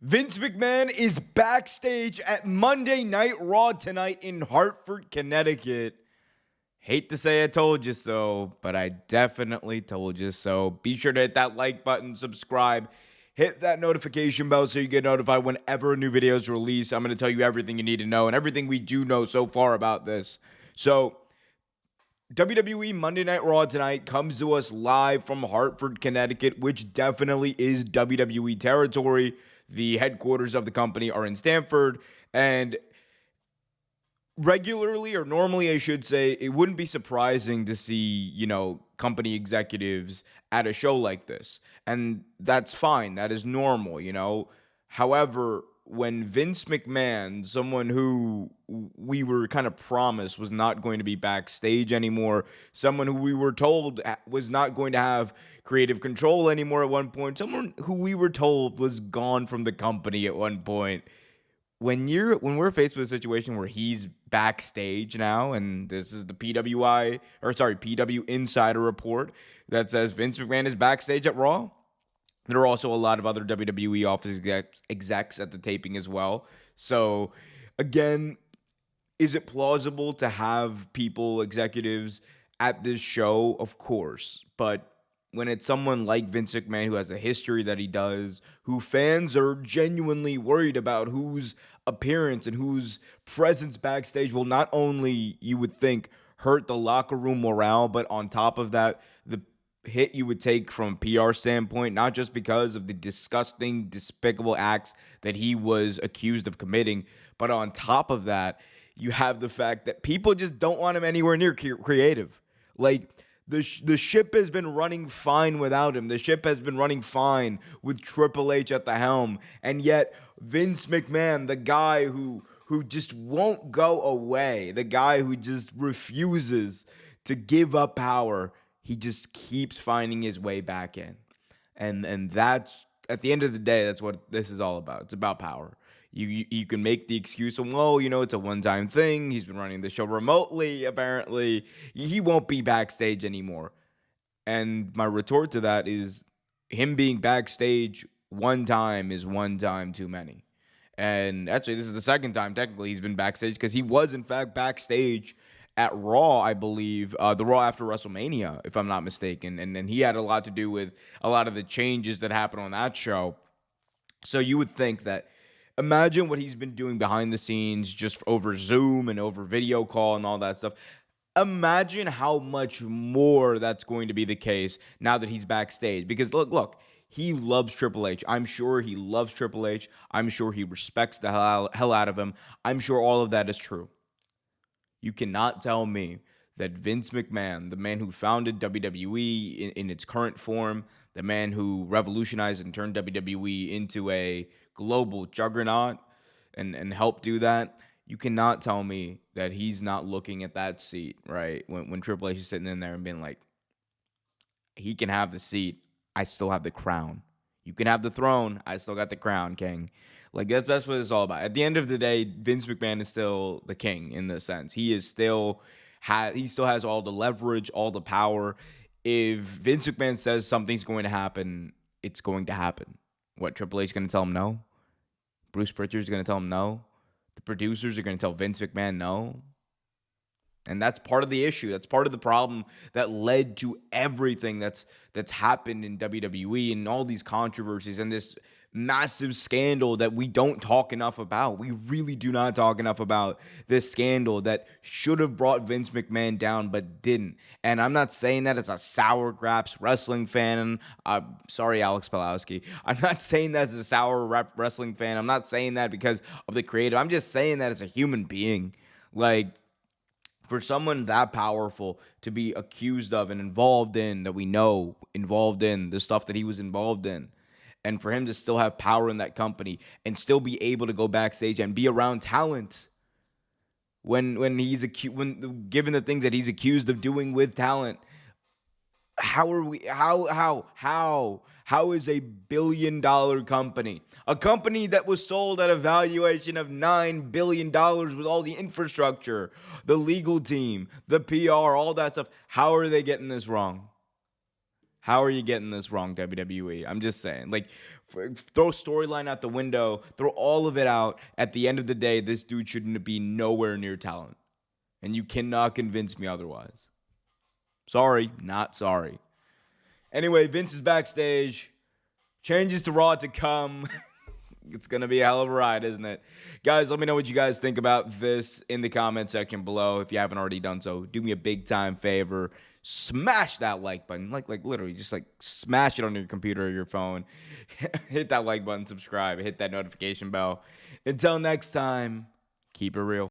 Vince McMahon is backstage at Monday Night Raw tonight in Hartford, Connecticut. Hate to say I told you so, but I definitely told you so. Be sure to hit that like button, subscribe, hit that notification bell so you get notified whenever a new video is released. I'm going to tell you everything you need to know and everything we do know so far about this. So, WWE Monday Night Raw tonight comes to us live from Hartford, Connecticut, which definitely is WWE territory. The headquarters of the company are in Stamford, and regularly, or normally I should say, it wouldn't be surprising to see, company executives at a show like this. And that's fine. That is normal. However, when Vince McMahon, someone who we were kind of promised was not going to be backstage anymore, someone who we were told was not going to have creative control anymore at one point, someone who we were told was gone from the company at one point, when we're faced with a situation where he's backstage now, and this is the PW Insider report that says Vince McMahon is backstage at Raw. There are also a lot of other WWE office execs at the taping as well. So, again, is it plausible to have executives at this show? Of course. But when it's someone like Vince McMahon who has a history that he does, who fans are genuinely worried about, whose appearance and whose presence backstage will not only, you would think, hurt the locker room morale, but on top of that, the hit you would take from a PR standpoint, not just because of the disgusting, despicable acts that he was accused of committing, but on top of that, you have the fact that people just don't want him anywhere near creative. Like, the ship has been running fine without him. The ship has been running fine with Triple H at the helm. And yet, Vince McMahon, the guy who just won't go away, the guy who just refuses to give up power, he just keeps finding his way back in. And that's, at the end of the day, that's what this is all about. It's about power. You can make the excuse of, well, it's a one-time thing. He's been running the show remotely, apparently. He won't be backstage anymore. And my retort to that is, him being backstage one time is one time too many. And actually, this is the second time, technically, he's been backstage, because he was, in fact, backstage at Raw, I believe, the Raw after WrestleMania, if I'm not mistaken. And then he had a lot to do with a lot of the changes that happened on that show. So you would think that, imagine what he's been doing behind the scenes, just over Zoom and over video call and all that stuff. Imagine how much more that's going to be the case now that he's backstage. Because look, he loves Triple H. I'm sure he loves Triple H. I'm sure he respects the hell out of him. I'm sure all of that is true. You cannot tell me that Vince McMahon, the man who founded WWE in its current form, the man who revolutionized and turned WWE into a global juggernaut and helped do that, you cannot tell me that he's not looking at that seat, right? When Triple H is sitting in there and being like, he can have the seat, I still have the crown. You can have the throne, I still got the crown, king. Like, that's what it's all about. At the end of the day, Vince McMahon is still the king in this sense. He still has all the leverage, all the power. If Vince McMahon says something's going to happen, it's going to happen. What, Triple H is going to tell him no? Bruce Pritchard is going to tell him no? The producers are going to tell Vince McMahon no? And that's part of the issue. That's part of the problem that led to everything that's happened in WWE and all these controversies and this massive scandal that we don't talk enough about. We really do not talk enough about this scandal that should have brought Vince McMahon down but didn't. And I'm not saying that as a sour grapes wrestling fan. Sorry, Alex Pulowski. I'm not saying that as a sour wrestling fan. I'm not saying that because of the creative. I'm just saying that as a human being. Like, for someone that powerful to be accused of and involved in, that we know involved in the stuff that he was involved in, and for him to still have power in that company and still be able to go backstage and be around talent when given the things that he's accused of doing with talent, how is a billion-dollar company, a company that was sold at a valuation of $9 billion with all the infrastructure, the legal team, the PR, all that stuff, how are they getting this wrong? How are you getting this wrong, WWE? I'm just saying. Like, throw storyline out the window, throw all of it out. At the end of the day, this dude shouldn't be nowhere near talent. And you cannot convince me otherwise. Sorry, not sorry. Anyway, Vince is backstage. Changes to Raw to come. It's going to be a hell of a ride, isn't it? Guys, let me know what you guys think about this in the comment section below. If you haven't already done so, do me a big time favor. Smash that like button. Like literally, just like smash it on your computer or your phone. Hit that like button, subscribe, hit that notification bell. Until next time, keep it real.